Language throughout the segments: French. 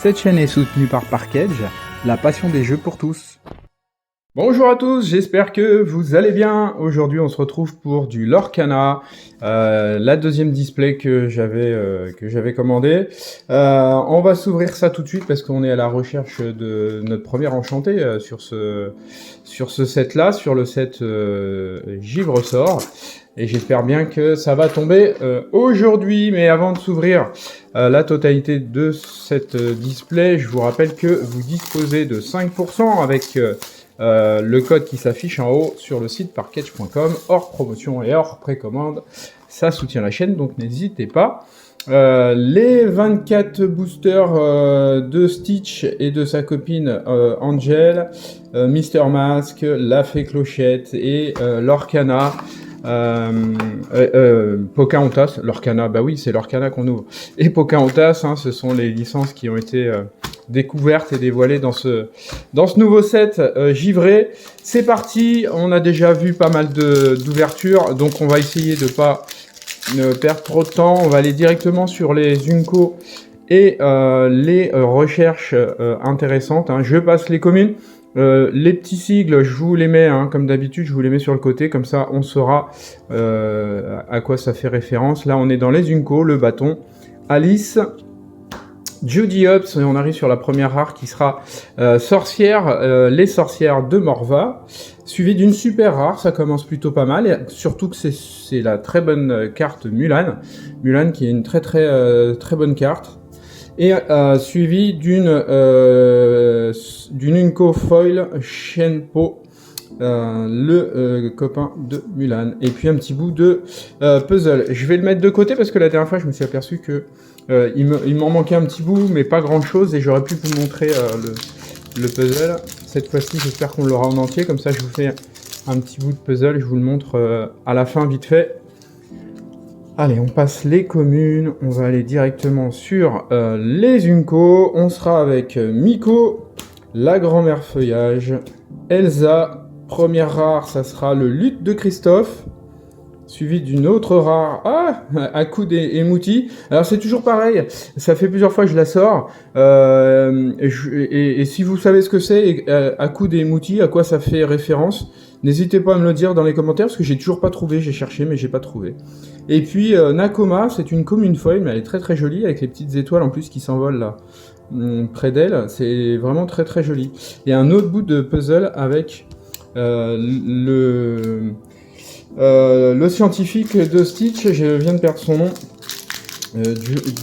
Cette chaîne est soutenue par Parkedge, la passion des jeux pour tous. Bonjour à tous, j'espère que vous allez bien. Aujourd'hui on se retrouve pour du Lorcana, la deuxième display que j'avais commandé. On va s'ouvrir ça tout de suite parce qu'on est à la recherche de notre premier enchanté sur ce set là, sur le set Givre Sort. Et j'espère bien que ça va tomber aujourd'hui. Mais avant de s'ouvrir la totalité de cette display, je vous rappelle que vous disposez de 5% avec le code qui s'affiche en haut sur le site parkedge.com, hors promotion et hors précommande. Ça soutient la chaîne, donc n'hésitez pas. Les 24 boosters de Stitch et de sa copine Angel, Mister Mask, la Fée Clochette et Lorcana. Pocahontas, Lorcana, bah oui, c'est Lorcana qu'on ouvre. Et Pocahontas, hein, ce sont les licences qui ont été découvertes et dévoilées dans ce nouveau set givré. C'est parti, on a déjà vu pas mal d'ouvertures, donc on va essayer de pas perdre trop de temps. On va aller directement sur les Unco et les recherches intéressantes. Hein. Je passe les communes. Les petits sigles, je vous les mets, hein, comme d'habitude, je vous les mets sur le côté, comme ça on saura à quoi ça fait référence. Là on est dans les Unco, le bâton, Alice, Judy Hopps, et on arrive sur la première rare qui sera Sorcière, les sorcières de Morva, suivi d'une super rare, ça commence plutôt pas mal, et surtout que c'est la très bonne carte Mulan, qui est une très bonne carte. Et suivi d'une Unco Foil Shenpo, le copain de Mulan. Et puis un petit bout de puzzle. Je vais le mettre de côté parce que la dernière fois je me suis aperçu que il m'en manquait un petit bout, mais pas grand chose, et j'aurais pu vous montrer le puzzle. Cette fois-ci j'espère qu'on l'aura en entier, comme ça je vous fais un petit bout de puzzle, je vous le montre à la fin vite fait. Allez, on passe les communes, on va aller directement sur les Unco. On sera avec Miko, la grand-mère feuillage, Elsa, première rare, ça sera le luth de Christophe, suivi d'une autre rare, Akoud et Mouti. Alors c'est toujours pareil, ça fait plusieurs fois que je la sors, et si vous savez ce que c'est, Akoud et Mouti, à quoi ça fait référence, n'hésitez pas à me le dire dans les commentaires, parce que j'ai toujours pas trouvé, j'ai cherché mais j'ai pas trouvé. Et puis Nakoma, c'est une commune foil, mais elle est très jolie, avec les petites étoiles en plus qui s'envolent là, près d'elle, c'est vraiment très joli. Et un autre bout de puzzle avec le scientifique de Stitch, je viens de perdre son nom,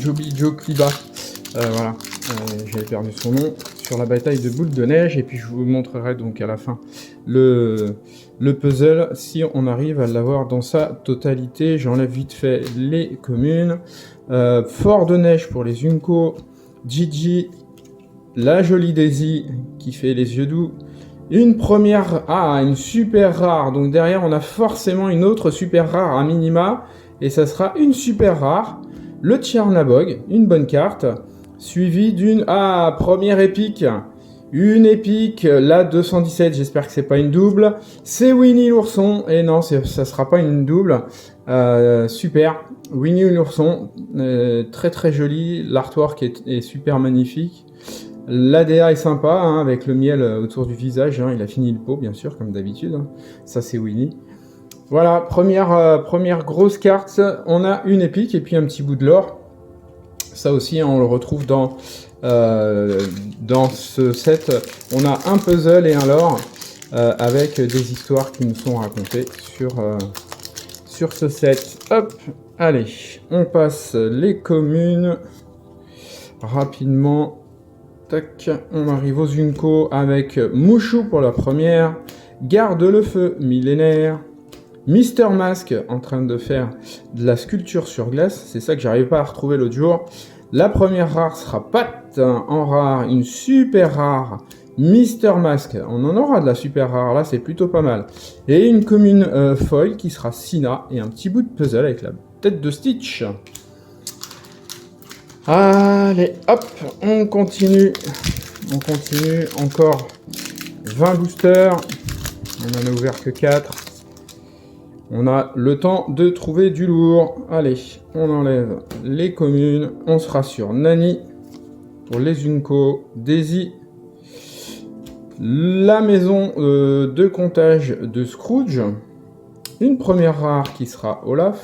Joby Joe Kliba, voilà, j'avais perdu son nom, sur la bataille de Boule de Neige, et puis je vous montrerai donc à la fin le puzzle, si on arrive à l'avoir dans sa totalité. J'enlève vite fait les communes, Fort de Neige pour les Unco, Gigi, la jolie Daisy qui fait les yeux doux, une super rare, donc derrière on a forcément une autre super rare à minima, et ça sera une super rare, le Tchernabog, une bonne carte, suivi d'une première épique, une épique, la 217, j'espère que c'est pas une double, c'est Winnie l'ourson, et non, ça sera pas une double, super, Winnie l'ourson, très joli, l'artwork est super magnifique. L'ADA est sympa, hein, avec le miel autour du visage, hein, il a fini le pot bien sûr comme d'habitude, hein. Ça c'est Winnie. Voilà, première grosse carte, on a une épique et puis un petit bout de l'or. Ça aussi, hein, on le retrouve dans ce set. On a un puzzle et un lore avec des histoires qui nous sont racontées sur ce set. Hop, allez, on passe les communes rapidement. Tac, on arrive aux Unco avec Mouchou pour la première, Garde le feu millénaire, Mister Mask en train de faire de la sculpture sur glace, c'est ça que j'arrive pas à retrouver l'autre jour. La première rare sera Pat en rare, une super rare, Mister Mask, on en aura de la super rare là, c'est plutôt pas mal. Et une commune foil qui sera Sina, et un petit bout de puzzle avec la tête de Stitch. Allez, hop, on continue, encore 20 boosters, on en a ouvert que 4, on a le temps de trouver du lourd. Allez, on enlève les communes, on sera sur Nani, pour les Unco, Daisy, la maison de comptage de Scrooge, une première rare qui sera Olaf,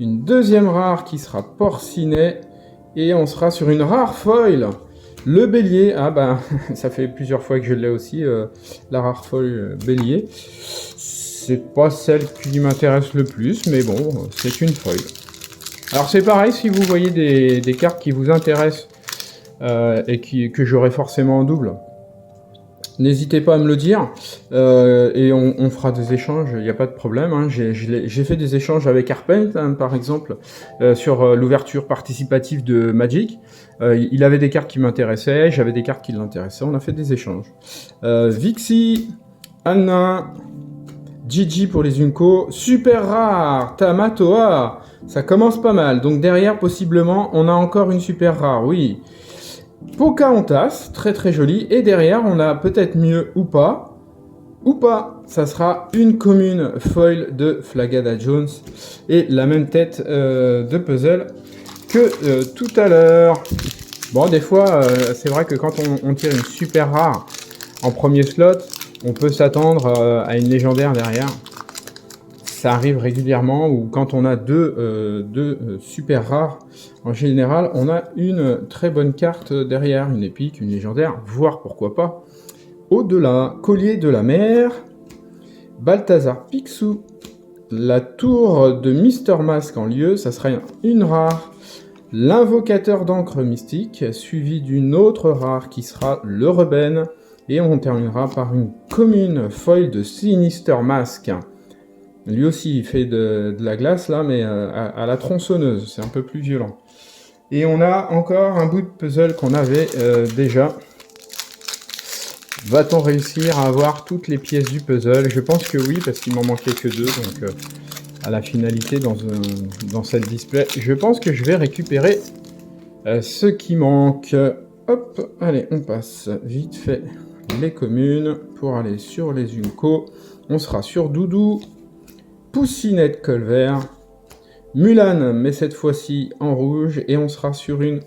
une deuxième rare qui sera Porcinet, et on sera sur une rare foil, le bélier. Ah bah, ça fait plusieurs fois que je l'ai aussi, la rare foil bélier. C'est pas celle qui m'intéresse le plus, mais bon, c'est une foil. Alors c'est pareil, si vous voyez des cartes qui vous intéressent et que j'aurai forcément en double, n'hésitez pas à me le dire et on fera des échanges, il n'y a pas de problème. Hein. J'ai fait des échanges avec Arpent, hein, par exemple, sur l'ouverture participative de Magic. Il avait des cartes qui m'intéressaient, j'avais des cartes qui l'intéressaient, on a fait des échanges. Vixie, Anna, Gigi pour les Unco, super rare, Tamatoa, ça commence pas mal. Donc derrière, possiblement, on a encore une super rare, oui. Pocahontas, très très jolie. Et derrière, on a peut-être mieux ou pas, ça sera une commune foil de Flagada Jones. Et la même tête de puzzle que tout à l'heure. Bon, des fois, c'est vrai que quand on tire une super rare en premier slot, on peut s'attendre à une légendaire derrière. Ça arrive régulièrement, ou quand on a deux super rares, en général, on a une très bonne carte derrière, une épique, une légendaire, voire pourquoi pas. Au-delà, Collier de la Mer, Balthazar Picsou, la tour de Mister Mask en lieu, ça sera une rare. L'invocateur d'encre mystique, suivi d'une autre rare qui sera le Rebène. Et on terminera par une commune foil de Sinister Mask. Lui aussi, il fait de la glace, là, mais à la tronçonneuse. C'est un peu plus violent. Et on a encore un bout de puzzle qu'on avait déjà. Va-t-on réussir à avoir toutes les pièces du puzzle? Je pense que oui, parce qu'il m'en manquait que deux. Donc, à la finalité, dans cette display, je pense que je vais récupérer ce qui manque. Hop, allez, on passe vite fait les communes pour aller sur les Unco. On sera sur Doudou, Poussinette Colvert, Mulan, mais cette fois-ci en rouge, et on sera sur une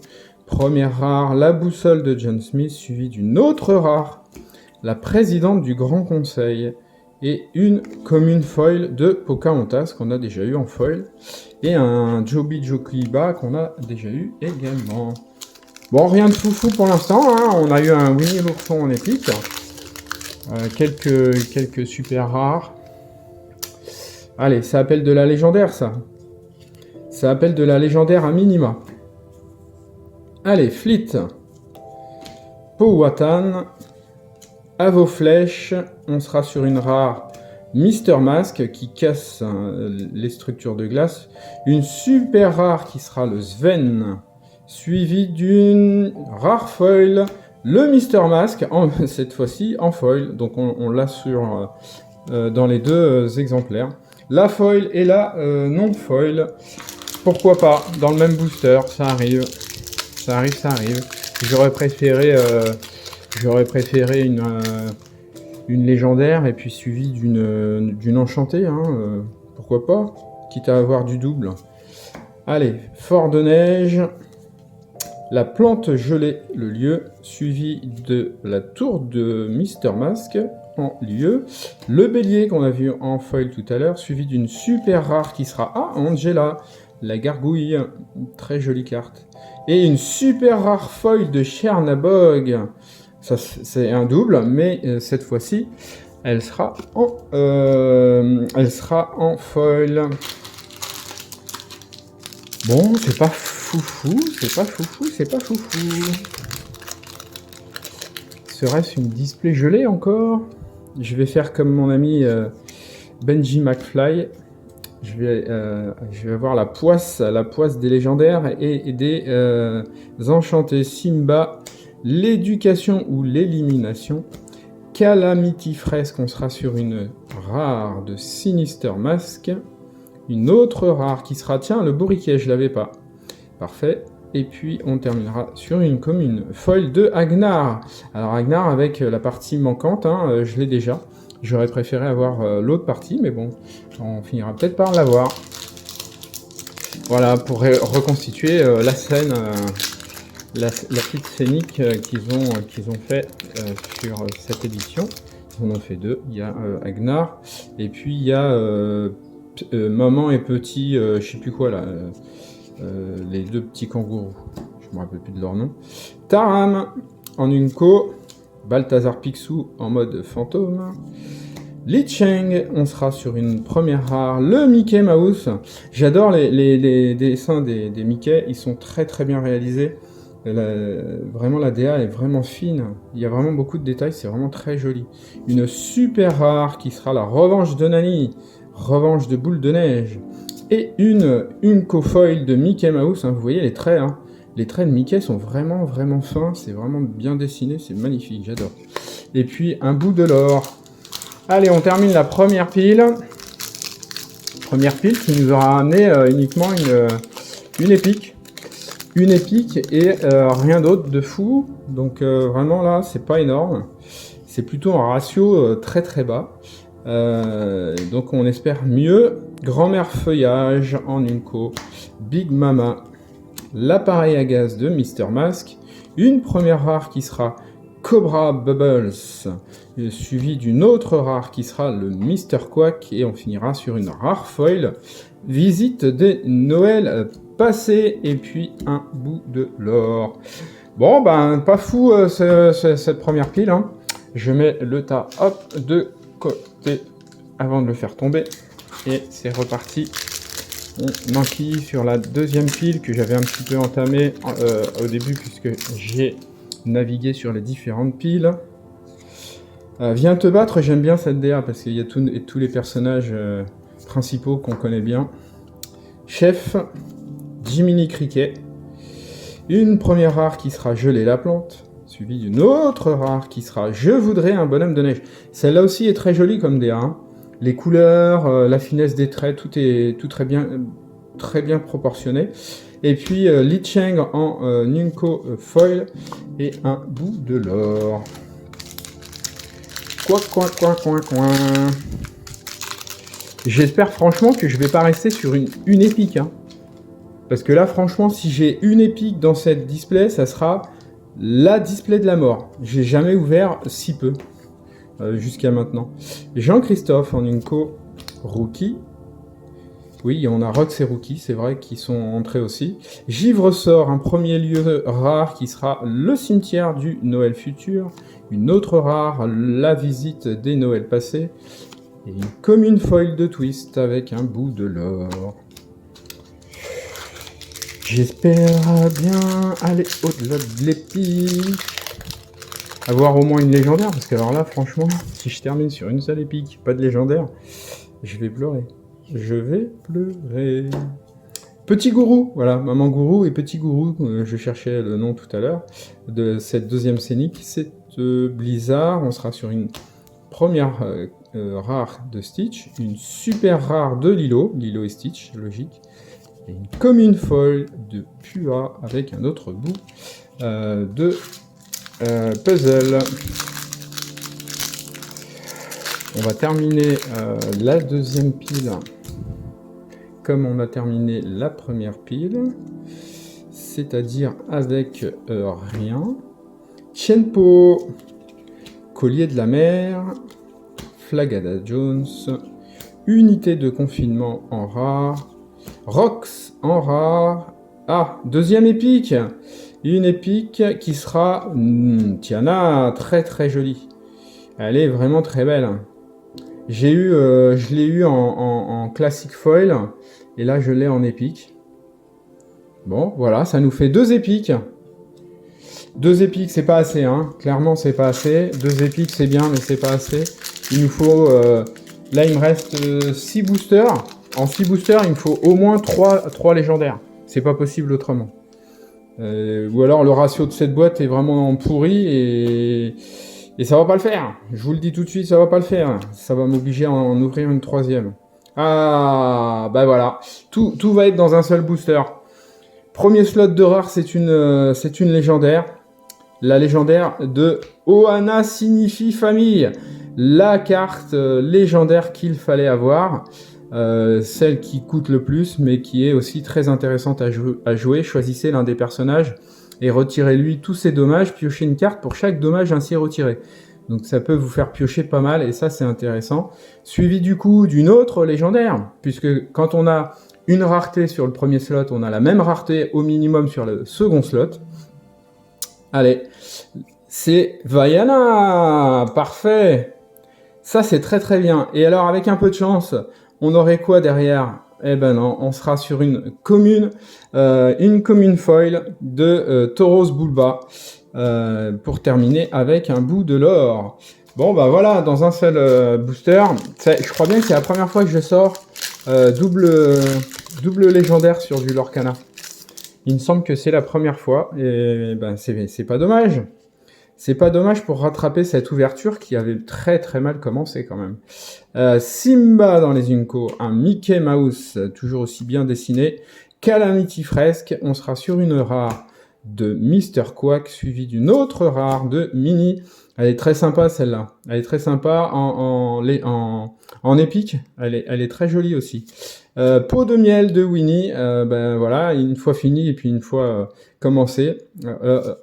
première rare, la boussole de John Smith, suivie d'une autre rare, la présidente du Grand Conseil, et une commune foil de Pocahontas qu'on a déjà eu en foil, et un Joby Jokliba qu'on a déjà eu également. Bon, rien de foufou pour l'instant, hein. On a eu un Winnie l'ourson en épique, quelques super rares. Allez, ça appelle de la légendaire, ça. Ça appelle de la légendaire à minima. Allez, Fleet, Powhatan, à vos flèches, on sera sur une rare Mister Mask qui casse les structures de glace. Une super rare qui sera le Sven, suivi d'une rare foil, le Mister Mask, cette fois-ci en foil. Donc on l'a sur dans les deux exemplaires. La foil et la non foil. Pourquoi pas, dans le même booster, ça arrive. Ça arrive. J'aurais préféré une légendaire et puis suivi d'une enchantée, hein, pourquoi pas, quitte à avoir du double. Allez, Fort de Neige, la plante gelée, le lieu, suivi de la tour de Mister Mask en lieu, le bélier qu'on a vu en foil tout à l'heure, suivi d'une super rare qui sera Angela, la gargouille, très jolie carte, et une super rare foil de Chernabog. Ça, c'est un double, mais cette fois-ci, elle sera en foil. Bon, c'est pas foufou. Serait-ce une display gelée encore? Je vais faire comme mon ami Benji McFly. Je vais avoir la poisse des légendaires et des enchantés. Simba, l'éducation ou l'élimination. Calamity Fresque, on sera sur une rare de Sinister Mask. Une autre rare qui sera, tiens, le bourriquet, je l'avais pas. Parfait. Et puis on terminera sur une commune foil de Agnar. Alors Agnar avec la partie manquante, hein, je l'ai déjà. J'aurais préféré avoir l'autre partie, mais bon, on finira peut-être par l'avoir. Voilà, pour reconstituer la scène la petite scénique qu'ils ont fait sur cette édition. Ils en ont fait 2. Il y a Agnar, et puis il y a Maman et Petit, je sais plus quoi là, les 2 petits kangourous. Je me rappelle plus de leur nom. Taram en Unco, Balthazar Picsou en mode fantôme. Li Cheng, on sera sur une première rare, le Mickey Mouse. J'adore les dessins des Mickey, ils sont très très bien réalisés. Vraiment la DA est vraiment fine, il y a vraiment beaucoup de détails, c'est vraiment très joli. Une super rare qui sera la revanche de Nani, revanche de Boule de Neige. Et une cofoil de Mickey Mouse, hein, vous voyez les traits, hein. Les traits de Mickey sont vraiment vraiment fins, c'est vraiment bien dessiné, c'est magnifique, j'adore. Et puis un bout de l'or. Allez, on termine la première pile. Première pile qui nous aura amené uniquement une épique. Une épique et rien d'autre de fou. Donc vraiment là, c'est pas énorme. C'est plutôt un ratio très très bas. Donc on espère mieux. Grand-mère feuillage en Unco. Big Mama. L'appareil à gaz de Mr. Mask. Une première rare qui sera Cobra Bubbles, suivi d'une autre rare qui sera le Mr. Quack, et on finira sur une rare foil, visite des Noëls passés, et puis un bout de l'or. Bon, ben, pas fou cette première pile, hein. Je mets le tas, hop, de côté, avant de le faire tomber, et c'est reparti. On enquille sur la deuxième pile que j'avais un petit peu entamée au début, puisque j'ai naviguer sur les différentes piles. Viens te battre, j'aime bien cette DA parce qu'il y a tous les personnages principaux qu'on connaît bien. Chef, Jiminy Cricket. Une première rare qui sera Geler la plante, suivie d'une autre rare qui sera Je voudrais un bonhomme de neige. Celle-là aussi est très jolie comme DA. Hein. Les couleurs, la finesse des traits, tout est très bien proportionné. Et puis Li Cheng en Nunko foil et un bout de l'or. Coin. J'espère franchement que je vais pas rester sur une épique. Hein. Parce que là, franchement, si j'ai une épique dans cette display, ça sera la display de la mort. J'ai jamais ouvert si peu jusqu'à maintenant. Jean-Christophe en Nunko rookie. Oui, on a Rox et Rookie, c'est vrai, qui sont entrés aussi. Givre sort un premier lieu rare qui sera le cimetière du Noël futur. Une autre rare, la visite des Noëls passés. Et une commune foil de twist avec un bout de l'or. J'espère bien aller au-delà de l'épique. Avoir au moins une légendaire, parce que alors là, franchement, si je termine sur une seule épique, pas de légendaire, je vais pleurer. Je vais pleurer. Petit Gourou, voilà, Maman Gourou et Petit Gourou, je cherchais le nom tout à l'heure, de cette deuxième scénique, c'est Blizzard, on sera sur une première rare de Stitch, une super rare de Lilo et Stitch, logique, et une commune foil de Pua avec un autre bout de puzzle. On va terminer la deuxième pile comme on a terminé la première pile, c'est-à-dire avec rien. Tienpo, collier de la mer, Flagada Jones, unité de confinement en rare, Rox en rare. Ah, deuxième épique, une épique qui sera Tiana, très très jolie. Elle est vraiment très belle. Je l'ai eu en classic foil, et là je l'ai en épique. Bon, voilà, ça nous fait 2 épiques. 2 épiques, c'est pas assez, hein. Clairement, c'est pas assez. 2 épiques, c'est bien, mais c'est pas assez. Il nous faut... là, il me reste 6 boosters. En 6 boosters, il me faut au moins 3 légendaires. C'est pas possible autrement. Ou alors, le ratio de cette boîte est vraiment pourri et ça va pas le faire. Je vous le dis tout de suite, ça va pas le faire. Ça va m'obliger à en ouvrir une 3e. Ah, bah voilà. Tout va être dans un seul booster. Premier slot de rare, c'est une légendaire. La légendaire de Ohana signifie famille. La carte légendaire qu'il fallait avoir. Celle qui coûte le plus, mais qui est aussi très intéressante à jouer. Choisissez l'un des personnages et retirez-lui tous ses dommages, piochez une carte pour chaque dommage ainsi retiré. Donc ça peut vous faire piocher pas mal, et ça c'est intéressant. Suivi du coup d'une autre légendaire, puisque quand on a une rareté sur le premier slot, on a la même rareté au minimum sur le second slot. Allez, c'est Vaiana, parfait. Ça c'est très très bien. Et alors avec un peu de chance, on aurait quoi derrière? Eh ben non, on sera sur une commune foil de Tauros Bulba pour terminer avec un bout de l'or. Bon bah voilà, dans un seul booster. Je crois bien que c'est la première fois que je sors double légendaire sur du Lorcana. Il me semble que c'est la première fois et ben c'est pas dommage. C'est pas dommage pour rattraper cette ouverture qui avait très très mal commencé quand même. Simba dans les Unco, un Mickey Mouse toujours aussi bien dessiné. Calamity Fresque, on sera sur une rare de Mr. Quack suivie d'une autre rare de Mini. Elle est très sympa celle-là. Elle est très sympa en épique. Elle est très jolie aussi. Pot de miel de Winnie, ben voilà, une fois fini et puis une fois commencé,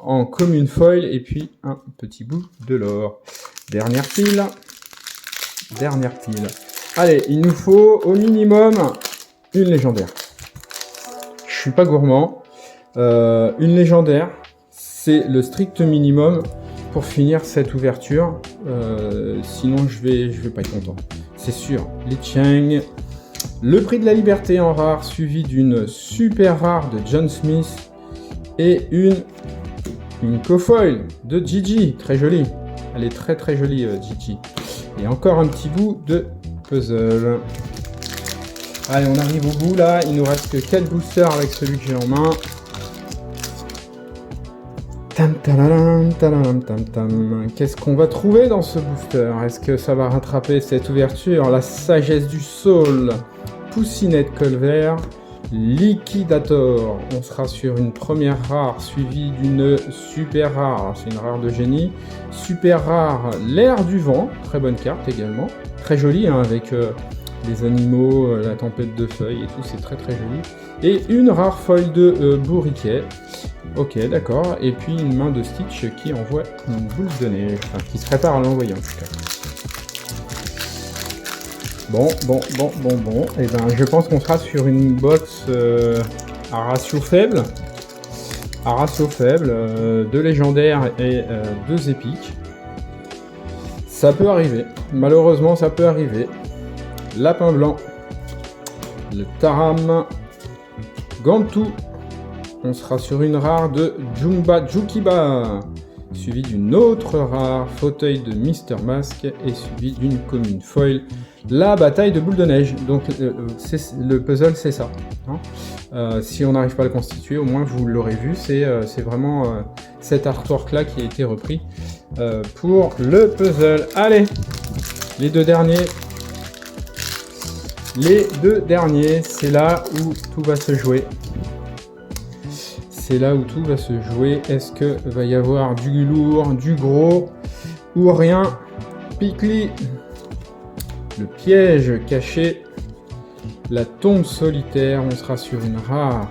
en commune foil et puis un petit bout de l'or. Dernière pile. Allez, il nous faut au minimum une légendaire. Je suis pas gourmand. Une légendaire, c'est le strict minimum pour finir cette ouverture. Sinon, je vais pas être content. C'est sûr. Li Chang. Le prix de la liberté en rare, suivi d'une super rare de John Smith et une cofoil de Gigi, très jolie. Elle est très très jolie, Gigi. Et encore un petit bout de puzzle. Allez, on arrive au bout là. Il nous reste que 4 boosters avec celui que j'ai en main. Qu'est-ce qu'on va trouver dans ce booster? Est-ce que ça va rattraper cette ouverture? La sagesse du Soul, Poussinette Colvert, Liquidator. On sera sur une première rare suivie d'une super rare. C'est une rare de génie. Super rare, l'air du vent. Très bonne carte également. Très jolie hein, avec les animaux, la tempête de feuilles et tout. C'est très très joli. Et une rare foil de bourriquet. Ok, d'accord. Et puis une main de Stitch qui envoie une boule de neige. Enfin, qui se prépare à l'envoyer en tout cas. Bon. Et ben, je pense qu'on sera sur une box à ratio faible. Deux légendaires et deux épiques. Ça peut arriver. Malheureusement, ça peut arriver. Lapin blanc. Le Taram. Gantu. On sera sur une rare de Jumba Jukiba, suivi d'une autre rare, fauteuil de Mr. Mask, et suivi d'une commune foil, la bataille de boule de neige. Donc le puzzle c'est ça. Hein. Si on n'arrive pas à le constituer, au moins vous l'aurez vu, c'est vraiment cet artwork là qui a été repris pour le puzzle. Allez, les deux derniers, c'est là où tout va se jouer. C'est là où tout va se jouer. Est-ce que va y avoir du lourd, du gros ou rien? Picli, le piège caché, la tombe solitaire. On sera sur une rare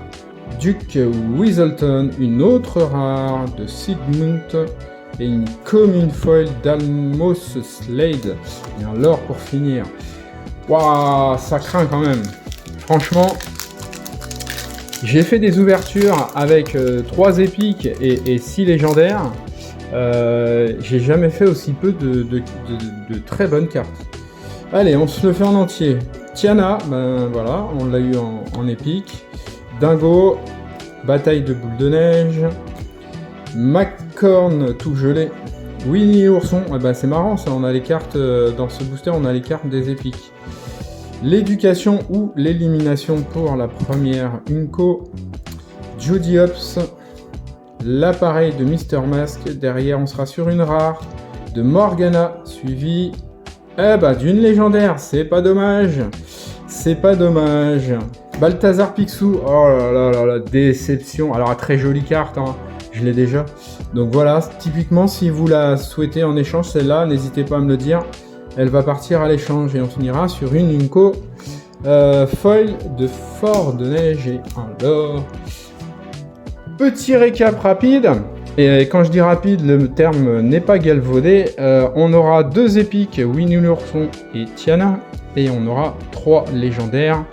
Duke Weaselton, une autre rare de Sigmund et une commune foil d'Almos Slade. Et un lore pour finir. Waouh, ça craint quand même. Franchement. J'ai fait des ouvertures avec 3 épiques et 6 légendaires. J'ai jamais fait aussi peu de très bonnes cartes. Allez, on se le fait en entier. Tiana, ben voilà, on l'a eu en épique. Dingo, bataille de boule de neige. Maccorn tout gelé. Winnie l'ourson, eh ben c'est marrant ça, on a les cartes dans ce booster, on a les cartes des épiques. L'éducation ou l'élimination pour la première Unco. Judy Hopps. L'appareil de Mr. Mask. Derrière, on sera sur une rare de Morgana, suivi d'une légendaire. C'est pas dommage. Balthazar Picsou. Oh là là, déception. Alors, très jolie carte, hein. Je l'ai déjà. Donc voilà, typiquement, si vous la souhaitez en échange, celle-là, n'hésitez pas à me le dire. Elle va partir à l'échange et on finira sur une Unco foil de Fort de Neige et un lore. petit récap rapide. Et quand je dis rapide, le terme n'est pas galvaudé. On aura 2 épiques, Winnie l'ourson et Tiana. Et on aura 3 légendaires.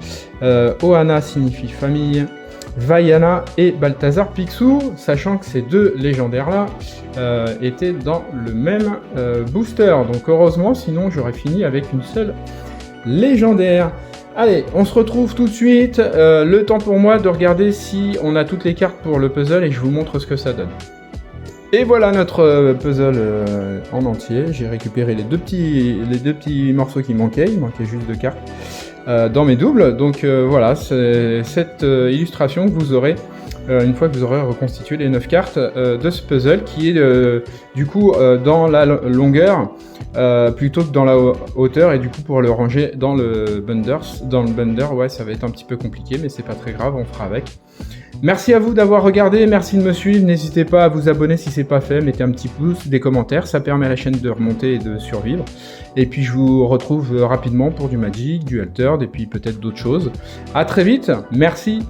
Ohana signifie famille. Vaiana et Balthazar Picsou, sachant que ces 2 légendaires-là étaient dans le même booster. Donc heureusement, sinon j'aurais fini avec une seule légendaire. Allez, on se retrouve tout de suite. Le temps pour moi de regarder si on a toutes les cartes pour le puzzle et je vous montre ce que ça donne. Et voilà notre puzzle en entier. J'ai récupéré les deux petits morceaux qui manquaient. Il manquait juste 2 cartes dans mes doubles. Donc voilà, c'est cette illustration que vous aurez une fois que vous aurez reconstitué les 9 cartes de ce puzzle qui est du coup dans la longueur plutôt que dans la hauteur, et du coup pour le ranger dans le bundle, ouais, ça va être un petit peu compliqué, mais c'est pas très grave, on fera avec. Merci à vous d'avoir regardé, merci de me suivre, n'hésitez pas à vous abonner si c'est pas fait, mettez un petit pouce, des commentaires, ça permet à la chaîne de remonter et de survivre. Et puis je vous retrouve rapidement pour du Magic, du Altered et puis peut-être d'autres choses. À très vite, merci.